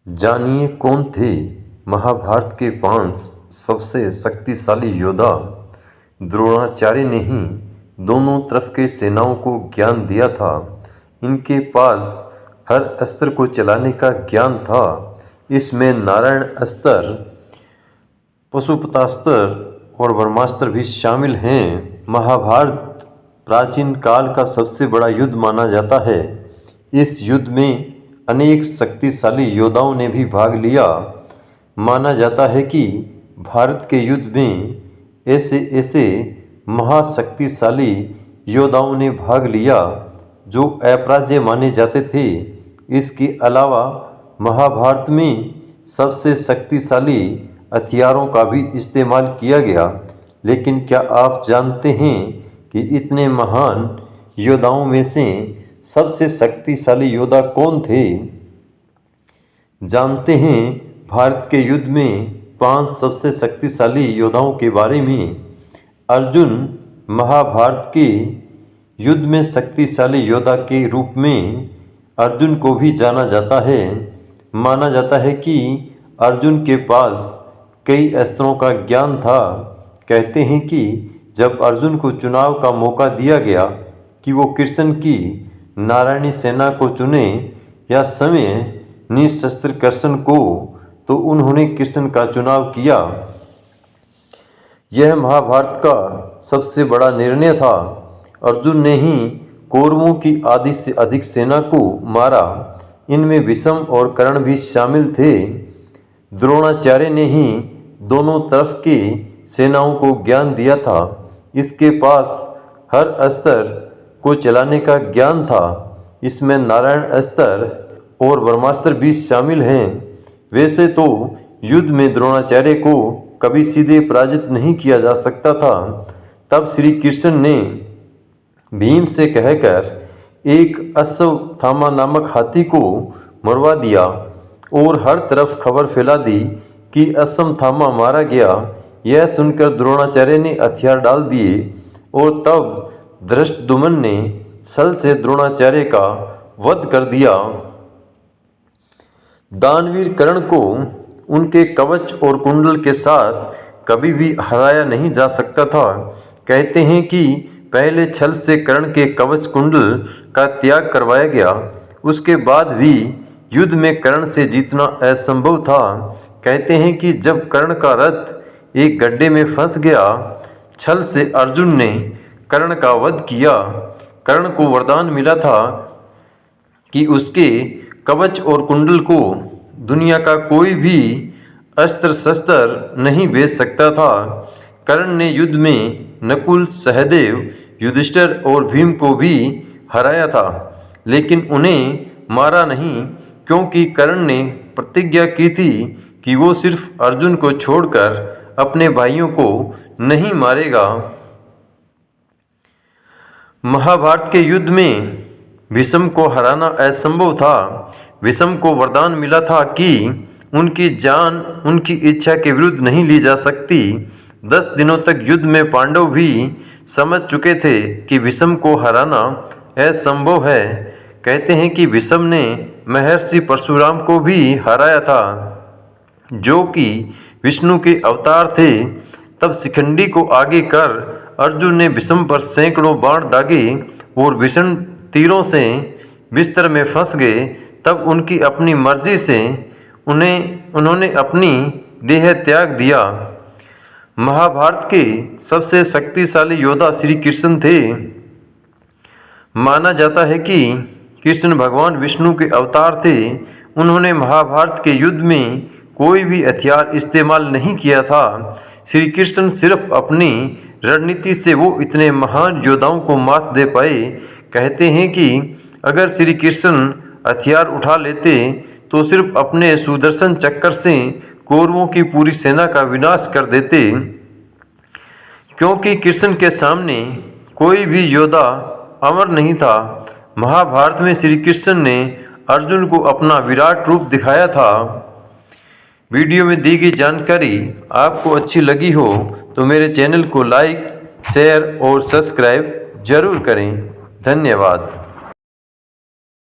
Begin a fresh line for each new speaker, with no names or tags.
जानिए कौन थे महाभारत के 5 सबसे शक्तिशाली योद्धा। द्रोणाचार्य ने ही दोनों तरफ के सेनाओं को ज्ञान दिया था। इनके पास हर अस्त्र को चलाने का ज्ञान था। इसमें नारायण अस्त्र, पाशुपतास्त्र और ब्रह्मास्त्र भी शामिल हैं। महाभारत प्राचीन काल का सबसे बड़ा युद्ध माना जाता है। इस युद्ध में अनेक शक्तिशाली योद्धाओं ने भी भाग लिया। माना जाता है कि भारत के युद्ध में ऐसे ऐसे महाशक्तिशाली योद्धाओं ने भाग लिया जो अपराजेय माने जाते थे। इसके अलावा महाभारत में सबसे शक्तिशाली हथियारों का भी इस्तेमाल किया गया। लेकिन क्या आप जानते हैं कि इतने महान योद्धाओं में से सबसे शक्तिशाली योद्धा कौन थे? जानते हैं भारत के युद्ध में 5 सबसे शक्तिशाली योद्धाओं के बारे में। अर्जुन महाभारत के युद्ध में शक्तिशाली योद्धा के रूप में अर्जुन को भी जाना जाता है। माना जाता है कि अर्जुन के पास कई अस्त्रों का ज्ञान था। कहते हैं कि जब अर्जुन को चुनाव का मौका दिया गया कि वो कृष्ण की नारायणी सेना को चुने या स्वयं निशस्त्र कृष्ण को, तो उन्होंने कृष्ण का चुनाव किया। यह महाभारत का सबसे बड़ा निर्णय था। अर्जुन ने ही कौरवों की आधी से अधिक सेना को मारा। इनमें भीष्म और कर्ण भी शामिल थे। द्रोणाचार्य ने ही दोनों तरफ की सेनाओं को ज्ञान दिया था। इसके पास हर अस्त्र को चलाने का ज्ञान था। इसमें नारायण अस्त्र और ब्रह्मास्त्र भी शामिल हैं। वैसे तो युद्ध में द्रोणाचार्य को कभी सीधे पराजित नहीं किया जा सकता था। तब श्री कृष्ण ने भीम से कहकर एक अश्वत्थामा नामक हाथी को मरवा दिया और हर तरफ खबर फैला दी कि अश्वत्थामा मारा गया। यह सुनकर द्रोणाचार्य ने हथियार डाल दिए और तब धृष्टद्युम्न ने छल से द्रोणाचार्य का वध कर दिया। दानवीर कर्ण को उनके कवच और कुंडल के साथ कभी भी हराया नहीं जा सकता था। कहते हैं कि पहले छल से कर्ण के कवच कुंडल का त्याग करवाया गया। उसके बाद भी युद्ध में कर्ण से जीतना असंभव था। कहते हैं कि जब कर्ण का रथ एक गड्ढे में फंस गया, छल से अर्जुन ने कर्ण का वध किया। कर्ण को वरदान मिला था कि उसके कवच और कुंडल को दुनिया का कोई भी अस्त्र शस्त्र नहीं बेच सकता था। कर्ण ने युद्ध में नकुल, सहदेव, युधिष्ठिर और भीम को भी हराया था, लेकिन उन्हें मारा नहीं, क्योंकि कर्ण ने प्रतिज्ञा की थी कि वो सिर्फ अर्जुन को छोड़कर अपने भाइयों को नहीं मारेगा। महाभारत के युद्ध में भीष्म को हराना असंभव था। भीष्म को वरदान मिला था कि उनकी जान उनकी इच्छा के विरुद्ध नहीं ली जा सकती। 10 दिनों तक युद्ध में पांडव भी समझ चुके थे कि भीष्म को हराना असंभव है। कहते हैं कि भीष्म ने महर्षि परशुराम को भी हराया था, जो कि विष्णु के अवतार थे। तब शिखंडी को आगे कर अर्जुन ने भीष्म पर सैकड़ों बाण दागे और भीष्म तीरों से बिस्तर में फंस गए। तब उनकी अपनी मर्जी से उन्होंने अपनी देह त्याग दिया। महाभारत के सबसे शक्तिशाली योद्धा श्री कृष्ण थे। माना जाता है कि कृष्ण भगवान विष्णु के अवतार थे। उन्होंने महाभारत के युद्ध में कोई भी हथियार इस्तेमाल नहीं किया था। श्री कृष्ण सिर्फ अपनी रणनीति से वो इतने महान योद्धाओं को मात दे पाए। कहते हैं कि अगर श्री कृष्ण हथियार उठा लेते तो सिर्फ अपने सुदर्शन चक्र से कौरवों की पूरी सेना का विनाश कर देते, क्योंकि कृष्ण के सामने कोई भी योद्धा अमर नहीं था। महाभारत में श्री कृष्ण ने अर्जुन को अपना विराट रूप दिखाया था। वीडियो में दी गई जानकारी आपको अच्छी लगी हो तो मेरे चैनल को लाइक, शेयर और सब्सक्राइब जरूर करें। धन्यवाद।